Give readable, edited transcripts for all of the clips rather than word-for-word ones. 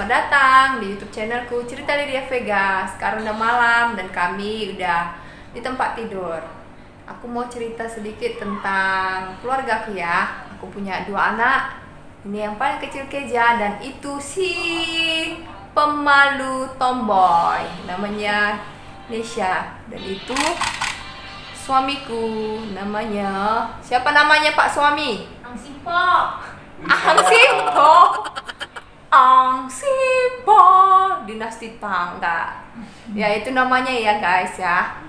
selamat datang di YouTube channelku Cerita Lydia Vega. Sekarang udah malam dan kami udah di tempat tidur. Aku mau cerita sedikit tentang keluargaku ya. Aku punya 2 anak. Ini yang paling kecil Keja dan itu si pemalu tomboy namanya Nesha. Dan itu suamiku namanya, siapa namanya Pak Suami? Angsipo. Angsipo. Angsipo dinasti Tangga. Ya itu namanya ya guys ya.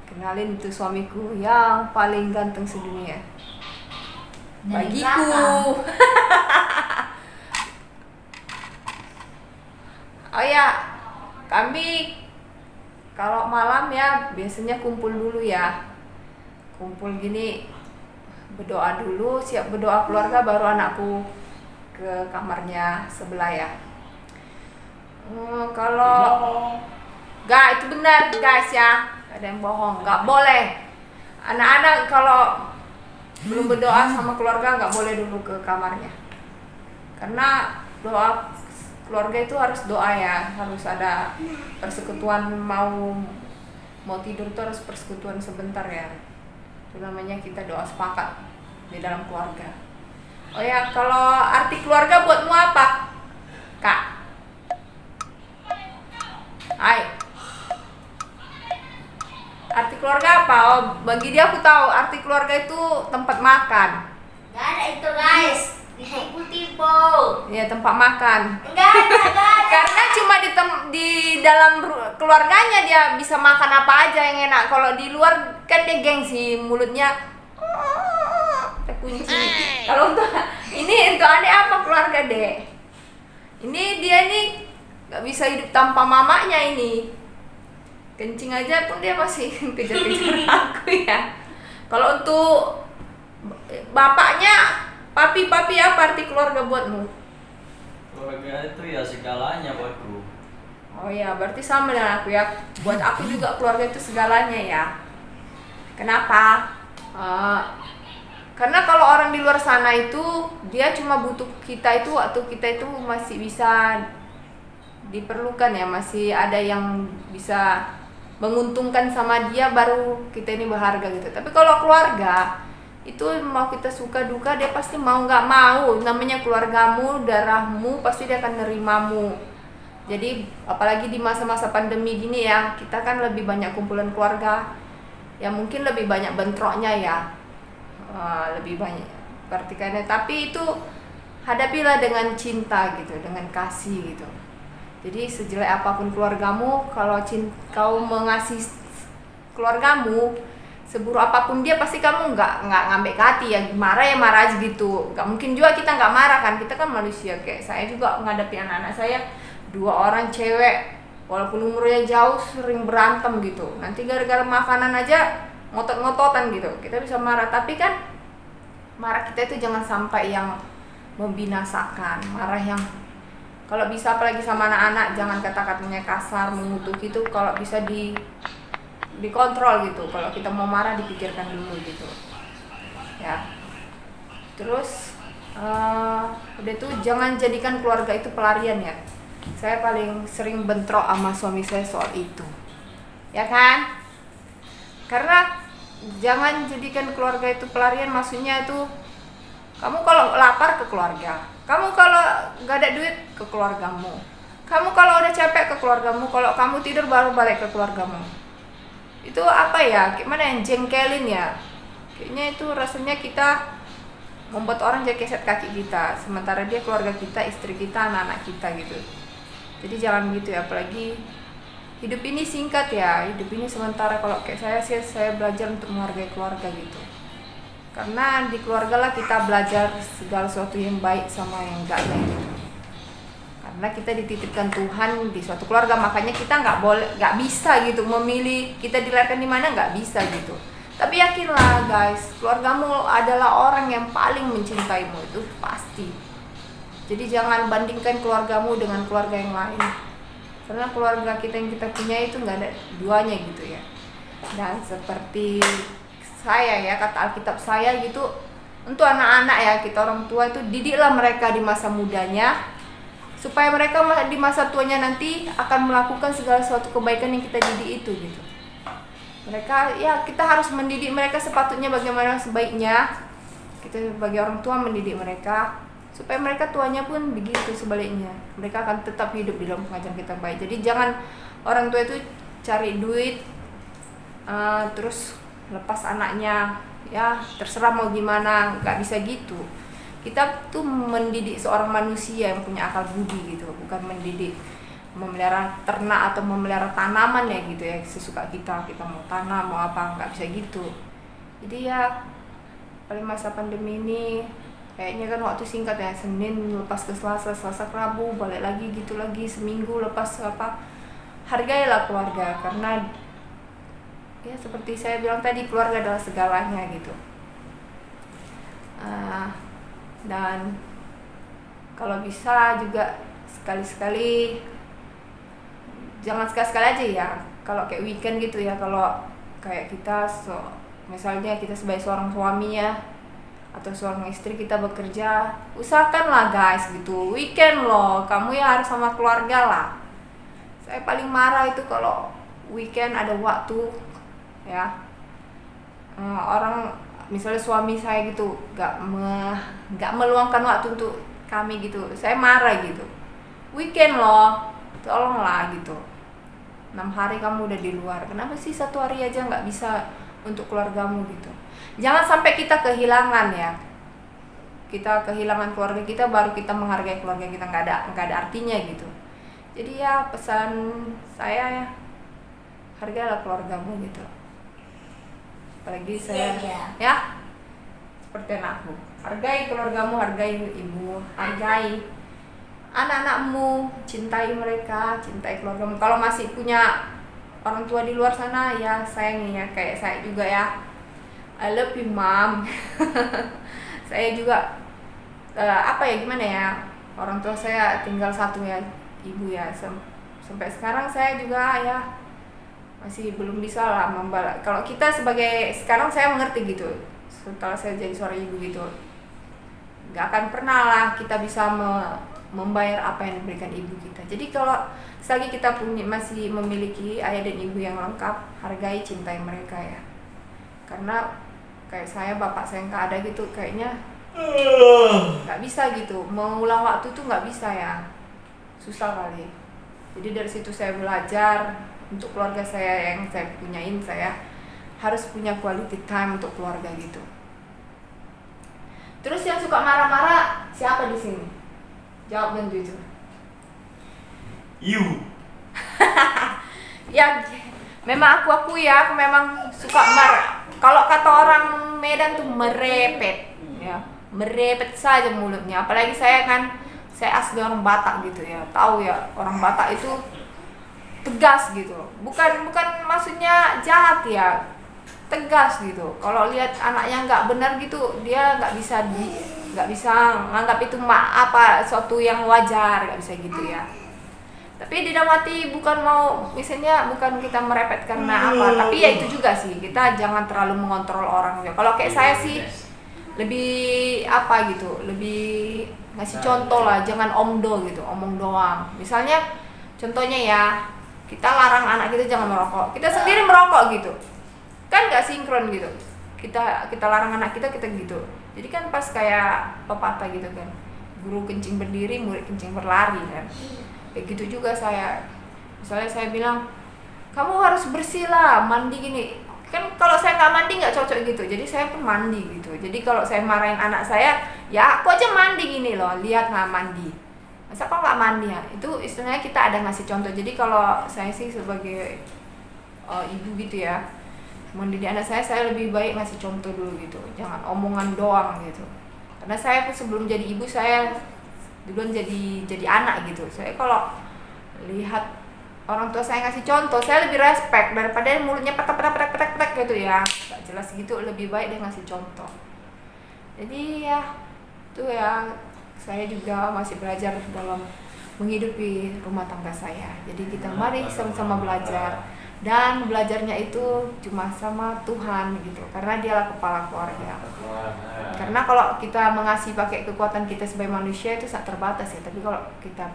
Kenalin itu suamiku yang paling ganteng sedunia bagiku. Oh ya, kami kalau malam ya biasanya kumpul dulu ya. Kumpul gini, berdoa dulu, siap berdoa keluarga, baru anakku ke kamarnya sebelah ya. Kalau nggak, itu benar guys ya, gak ada yang bohong, nggak boleh. Anak-anak kalau belum berdoa sama keluarga nggak boleh dulu ke kamarnya, karena doa keluarga itu harus doa ya, harus ada persekutuan. Mau tidur tuh harus persekutuan sebentar ya, itu namanya kita doa sepakat di dalam keluarga. Oh ya, kalau arti keluarga buatmu apa, Kak? Hai. Arti keluarga apa? Oh, bagi dia aku tahu arti keluarga itu tempat makan. Gak ada itu guys. Tipu-tipu. Ya, tempat makan. Gak ada. Karena cuma di dalam keluarganya dia bisa makan apa aja yang enak. Kalau di luar kan dia gengsi, mulutnya terkunci. Kalau untuk ini untuk adek apa keluarga dek? Ini dia nih nggak bisa hidup tanpa mamanya ini. Kencing aja pun dia masih kejar-kejar aku ya. Kalau untuk bapaknya, papi apa arti keluarga buatmu? Keluarga itu ya segalanya buatku. Oh ya, berarti sama dengan aku ya. Buat aku juga keluarga itu segalanya ya. Kenapa? Karena kalau orang di luar sana itu dia cuma butuh kita itu waktu kita itu masih bisa diperlukan ya, masih ada yang bisa menguntungkan sama dia, baru kita ini berharga gitu. Tapi kalau keluarga itu mau kita suka duka dia pasti mau nggak mau, namanya keluargamu, darahmu, pasti dia akan nerimamu. Jadi apalagi di masa-masa pandemi gini ya, kita kan lebih banyak kumpulan keluarga, ya mungkin lebih banyak bentroknya ya, lebih banyak pertikaiannya. Tapi itu hadapilah dengan cinta gitu, dengan kasih gitu. Jadi sejelek apapun keluargamu, kalau kau mengasihi keluargamu, seburuk apapun dia, pasti kamu nggak ngambil ke hati ya, marah ya marah aja gitu. Nggak mungkin juga kita nggak marah kan, kita kan manusia. Kayak saya juga menghadapi anak-anak saya, 2 orang cewek, walaupun umurnya jauh sering berantem gitu. Nanti gara-gara makanan aja ngotot-ngototan gitu, kita bisa marah. Tapi kan marah kita itu jangan sampai yang membinasakan, marah yang kalau bisa, apalagi sama anak-anak, jangan kata-katanya kasar, mengutuk itu. Kalau bisa dikontrol gitu. Kalau kita mau marah dipikirkan dulu gitu ya. Terus udah tuh jangan jadikan keluarga itu pelarian ya. Saya paling sering bentrok sama suami saya soal itu ya kan, karena jangan jadikan keluarga itu pelarian. Maksudnya itu kamu kalau lapar ke keluarga, kamu kalau gak ada duit ke keluargamu, kamu kalau udah capek ke keluargamu, kalau kamu tidur baru balik ke keluargamu. Itu apa ya, gimana yang jengkelin ya. Kayaknya itu rasanya kita membuat orang jadi keset kaki kita, sementara dia keluarga kita, istri kita, anak-anak kita gitu. Jadi jangan gitu ya, apalagi hidup ini singkat ya, hidup ini sementara. Kalau kayak saya sih, saya belajar untuk menghargai keluarga gitu. Karena di keluarga lah kita belajar segala sesuatu yang baik sama yang enggak baik gitu. Karena kita dititipkan Tuhan di suatu keluarga, makanya kita nggak bisa gitu memilih kita dilahirkan di mana, nggak bisa gitu. Tapi yakinlah guys, keluargamu adalah orang yang paling mencintaimu, itu pasti. Jadi jangan bandingkan keluargamu dengan keluarga yang lain, karena keluarga kita yang kita punya itu nggak ada duanya gitu ya. Dan seperti saya ya, kata Alkitab saya gitu, untuk anak-anak ya, kita orang tua itu didiklah mereka di masa mudanya supaya mereka di masa tuanya nanti akan melakukan segala suatu kebaikan yang kita didik itu gitu. Mereka ya kita harus mendidik mereka sepatutnya bagaimana sebaiknya. Kita sebagai orang tua mendidik mereka supaya mereka tuanya pun begitu sebaliknya. Mereka akan tetap hidup di dalam pengajaran kita baik. Jadi jangan orang tua itu cari duit terus lepas anaknya, ya terserah mau gimana, nggak bisa gitu. Kita tuh mendidik seorang manusia yang punya akal budi gitu, bukan mendidik memelihara ternak atau memelihara tanaman ya gitu ya, sesuka kita mau tanam mau apa, nggak bisa gitu. Jadi ya paling masa pandemi ini kayaknya kan waktu singkat ya, Senin lepas ke Selasa, Selasa ke Rabu, balik lagi gitu lagi, seminggu lepas apa. Hargailah keluarga, karena ya seperti saya bilang tadi, keluarga adalah segalanya gitu. Dan kalau bisa juga sekali-sekali, jangan sekali-sekali aja ya, kalau kayak weekend gitu ya, kalau kayak kita misalnya kita sebagai seorang suami ya atau seorang istri, kita bekerja, usahakanlah guys gitu, weekend loh kamu ya harus sama keluarga lah. Saya paling marah itu kalau weekend ada waktu ya, orang misalnya suami saya gitu nggak meluangkan waktu untuk kami gitu, saya marah gitu. Weekend loh, tolonglah gitu, 6 hari kamu udah di luar, kenapa sih 1 hari aja nggak bisa untuk keluargamu gitu. Jangan sampai kita kehilangan ya, kita kehilangan keluarga kita baru kita menghargai keluarga kita, nggak ada artinya gitu. Jadi ya pesan saya ya, hargailah keluargamu gitu. Apalagi saya ya seperti anakku, hargai keluargamu, hargai ibu, hargai anak-anakmu, cintai mereka, cintai keluargamu. Kalau masih punya orang tua di luar sana ya sayangi ya, kayak saya juga ya, I love you mom. Saya juga apa ya, gimana ya, orang tua saya tinggal satu ya, ibu ya, sampai sekarang saya juga ya masih belum bisa lah membalas. Kalau kita sebagai, sekarang saya mengerti gitu, setelah saya jadi seorang ibu gitu, nggak akan pernah lah kita bisa membayar apa yang diberikan ibu kita. Jadi kalau selagi kita masih memiliki ayah dan ibu yang lengkap, hargai, cintai mereka ya. Karena kayak saya, bapak saya yang nggak ada gitu, kayaknya nggak bisa gitu, mengulang waktu tuh nggak bisa ya, susah kali. Jadi dari situ saya belajar untuk keluarga saya yang saya punyain, saya harus punya quality time untuk keluarga gitu. Terus yang suka marah-marah siapa di sini? Jawab dan jujur. You. Ya, memang aku ya, aku memang suka marah. Kalau kata orang Medan tuh merepet, ya, merepet saja mulutnya. Apalagi saya kan, saya asli orang Batak gitu ya, tahu ya, orang Batak itu tegas gitu, bukan maksudnya jahat ya, tegas gitu. Kalau lihat anaknya nggak benar gitu, dia nggak bisa nganggap itu suatu yang wajar, nggak bisa gitu ya. Tapi di dalam hati bukan mau, misalnya bukan kita merepet karena apa, tapi ya itu juga sih, kita jangan terlalu mengontrol orang ya. Kalau kayak saya sih lebih apa gitu, lebih ngasih contoh lah, jangan omdo gitu, omong doang. Misalnya contohnya ya, kita larang anak kita jangan merokok, kita sendiri merokok gitu, kan nggak sinkron gitu. Kita larang anak kita gitu. Jadi kan pas kayak pepatah gitu kan, guru kencing berdiri, murid kencing berlari kan. Kayak gitu juga saya, misalnya saya bilang kamu harus bersih lah, mandi gini. Kan kalau saya nggak mandi nggak cocok gitu, jadi saya pun mandi gitu. Jadi kalau saya marahin anak saya, ya aku aja mandi gini loh, lihat nggak mandi, masa kok nggak mandi ya? Itu istilahnya kita ada ngasih contoh. Jadi kalau saya sih sebagai ibu gitu ya, mendidik anak saya lebih baik ngasih contoh dulu gitu, jangan omongan doang gitu. Karena saya pun sebelum jadi ibu, saya duluan jadi anak gitu. Saya kalau lihat orang tua saya ngasih contoh, saya lebih respect daripada mulutnya petek gitu ya, nggak jelas gitu. Lebih baik dia ngasih contoh. Jadi ya itu ya, saya juga masih belajar dalam menghidupi rumah tangga saya. Jadi kita mari sama-sama belajar, dan belajarnya itu cuma sama Tuhan gitu, karena dialah kepala keluarga. Karena kalau kita mengasihi pakai kekuatan kita sebagai manusia itu sangat terbatas ya, tapi kalau kita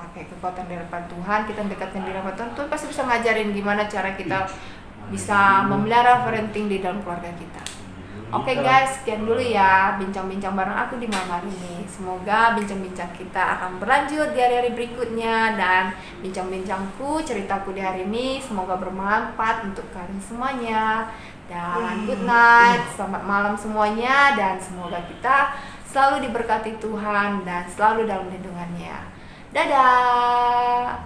pakai kekuatan di hadapan Tuhan, kita dekatkan diri sama Tuhan, Tuhan pasti bisa ngajarin gimana cara kita bisa memelihara parenting di dalam keluarga kita. Oke guys, sekian dulu ya bincang-bincang bareng aku di malam hari ini. Semoga bincang-bincang kita akan berlanjut di hari-hari berikutnya, dan bincang-bincangku, ceritaku di hari ini semoga bermanfaat untuk kalian semuanya. Dan good night, selamat malam semuanya, dan semoga kita selalu diberkati Tuhan dan selalu dalam lindungannya. Dadah.